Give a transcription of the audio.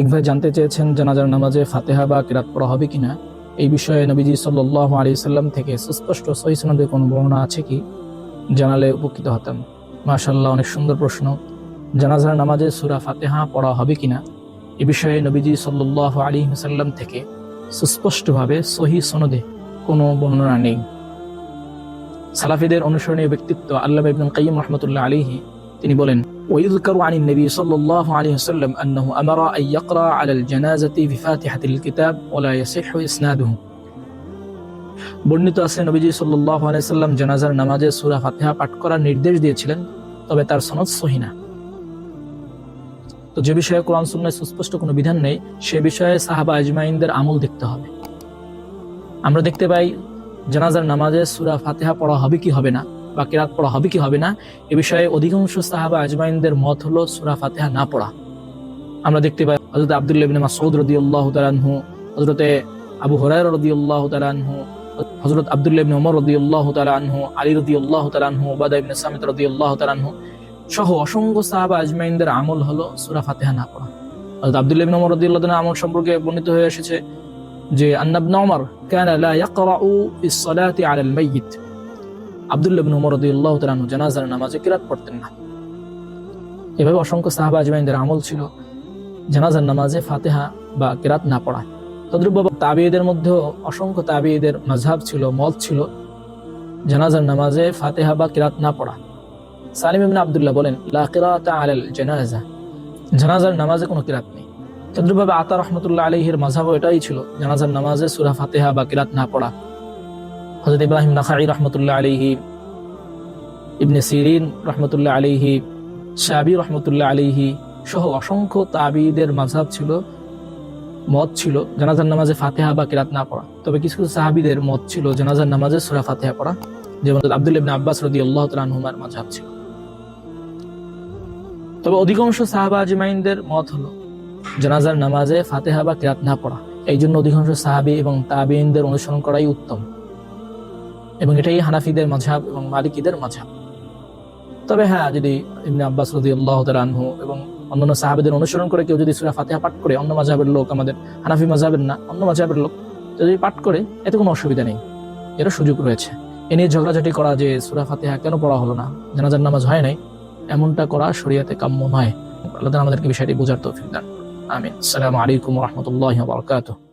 এক ভাই জানতে চেয়েছেন জানাজার নামাজে ফাতিহা বা কিরাত পড়া হবে কিনা। এই বিষয়ে নবীজি সাল্লাল্লাহু আলাইহি সাল্লাম থেকে সুস্পষ্ট সহিহ সনদে কোনো বর্ণনা আছে কি, জানালে উপকৃত হতাম। মাশাআল্লাহ, অনেক সুন্দর প্রশ্ন। জানাজার নামাজে সূরা ফাতিহা পড়া হবে কিনা এ বিষয়ে নবীজি সাল্লাল্লাহু আলাইহি সাল্লাম থেকে সুস্পষ্টভাবে সহিহ সনদে কোনো বর্ণনা নেই। সালাফিদের অনুসরণীয় ব্যক্তিত্ব আল্লামা ইবনুল কাইয়্যিম রাহমাতুল্লাহ আলাইহি তিনি বলেন, ويذكر عن النبي صلى الله عليه وسلم أنه أمر أن يقرأ على الجنازة بفاتحة الكتاب ولا يصح إسناده। বর্ণিত আছে নবীজি সাল্লাল্লাহু আলাইহি সাল্লাম জানাজার নামাজে সূরা ফাতিহা পাঠ করার নির্দেশ দিয়েছিলেন, তবে তার সনদ সহিহ না। তো যে বিষয়ে কোরআন সুন্নাহয় সুস্পষ্ট কোনো বিধান নেই, সে বিষয়ে সাহাবা আজমাইনদের আমল দেখতে হবে। আমরা দেখতে পাই জানাজার নামাজে সূরা ফাতিহা পড়া হবে কি হবে না বা কিরাত পড়া হবে কি হবে না, এ বিষয়ে অধিকাংশ সাহাবা আজমাইনদের মত হলো সূরা ফাতিহা না পড়া। আমরা দেখতে পাই হযরত আব্দুল্লাহ ইবনে মাসউদ রাদিয়াল্লাহু তাআলা আনহু, হযরত আবু হুরায়রা রাদিয়াল্লাহু তাআলা আনহু, হযরত আব্দুল্লাহ ইবনে ওমর রাদিয়াল্লাহু তাআলা আনহু, আলী রাদিয়াল্লাহু তাআলা আনহু, উবাদা ইবনে সামিত রাদিয়াল্লাহু তাআলা আনহু সহ অসংখ্য সাহাবা আজমাইনদের আমল হলো সূরা ফাতিহা না পড়া। হযরত আব্দুল্লাহ ইবনে ওমর রাদিয়াল্লাহু তাআলা আমল সম্পর্কে বর্ণিত হয়ে এসেছে যে আন্না ইবনে ওমর কানা লা ইয়াকরাউ ফিস সালাতি আলাল মাইয়িত। আব্দুল্লাহ ইবনে ওমর রাদিয়াল্লাহু তাআলা আনহু জানাজার নামাজে কিরাত পড়তেন না। এভাবে অসংখ্য সাহাবা আজমাইনদের আমল ছিল জানাজার নামাজে ফাতিহা বা কিরাত না পড়া। তদ্রূপভাবে তাবিঈদের মধ্যেও অসংখ্য তাবিঈদের মাযহাব ছিল, মত ছিল জানাজার নামাজে ফাতিহা বা কিরাত না পড়া। সালিম ইবনে আব্দুল্লাহ বলেন, লা কিরাতা আলাল জানাজা, জানাজার নামাজে কোনো কিরাত নেই। তদ্রূপভাবে আতা রাহমাতুল্লাহ আলাইহির মাযহাবও এটাই ছিল, জানাজার নামাজে সূরা ফাতিহা বা কিরাত না পড়া। হযরত ইব্রাহিম নাখাঈ রাহমাতুল্লাহ আলাইহি, ইবনে সিরিন রাহমাতুল্লাহ আলাইহি, শাবি রাহমাতুল্লাহ আলাইহি সহ অসংখ্য তাবিঈদের মাযহাব ছিল, মত ছিল জানাজার নামাজে ফাতিহা বা কিরাত না পড়া। তবে কিছু কিছু সাহাবীদের মত ছিল জানাজার নামাজে সূরা ফাতিহা পড়া, যেমন আব্দুল্লাহ ইবনে আব্বাস রাদিয়াল্লাহু তাআলা আনহুমার মাযহাব ছিল। তবে অধিকাংশ সাহাবা আজমাইনদের মত হলো জানাজার নামাজে ফাতিহা বা কিরাত না পড়া। এই জন্য অধিকাংশ সাহাবী এবং তাবিঈনদের অনুসরণ করাই উত্তম, এবং এটাই হানাফিদের মাযহাব এবং মালিকিদের মাযহাব। তবে হ্যাঁ, যদি ইবনে আব্বাস রাদিয়াল্লাহু তাআলা আনহু এবং অন্যান্য সাহাবীদের অনুসরণ করে কেউ যদি সূরা ফাতিহা পাঠ করে, অন্য মাযহাবের লোক, আমাদের হানাফি মাযহাবের না, অন্য মাযহাবের লোক যদি পাঠ করে, এতে কোনো অসুবিধা নেই, এর সুযোগ রয়েছে। এ নিয়ে ঝগড়াঝাটি করা যে সূরা ফাতিহা কেন পড়া হলো না, জানাজার নামাজ হয় নাই, এমনটা করা শরীয়তে কাম্য নয়। আল্লাহ তাআলা আমাদেরকে বিষয়টি বোঝার তৌফিক দান। আমিন। আসসালামু আলাইকুম ওয়া রাহমাতুল্লাহি ওয়া বারাকাতুহু।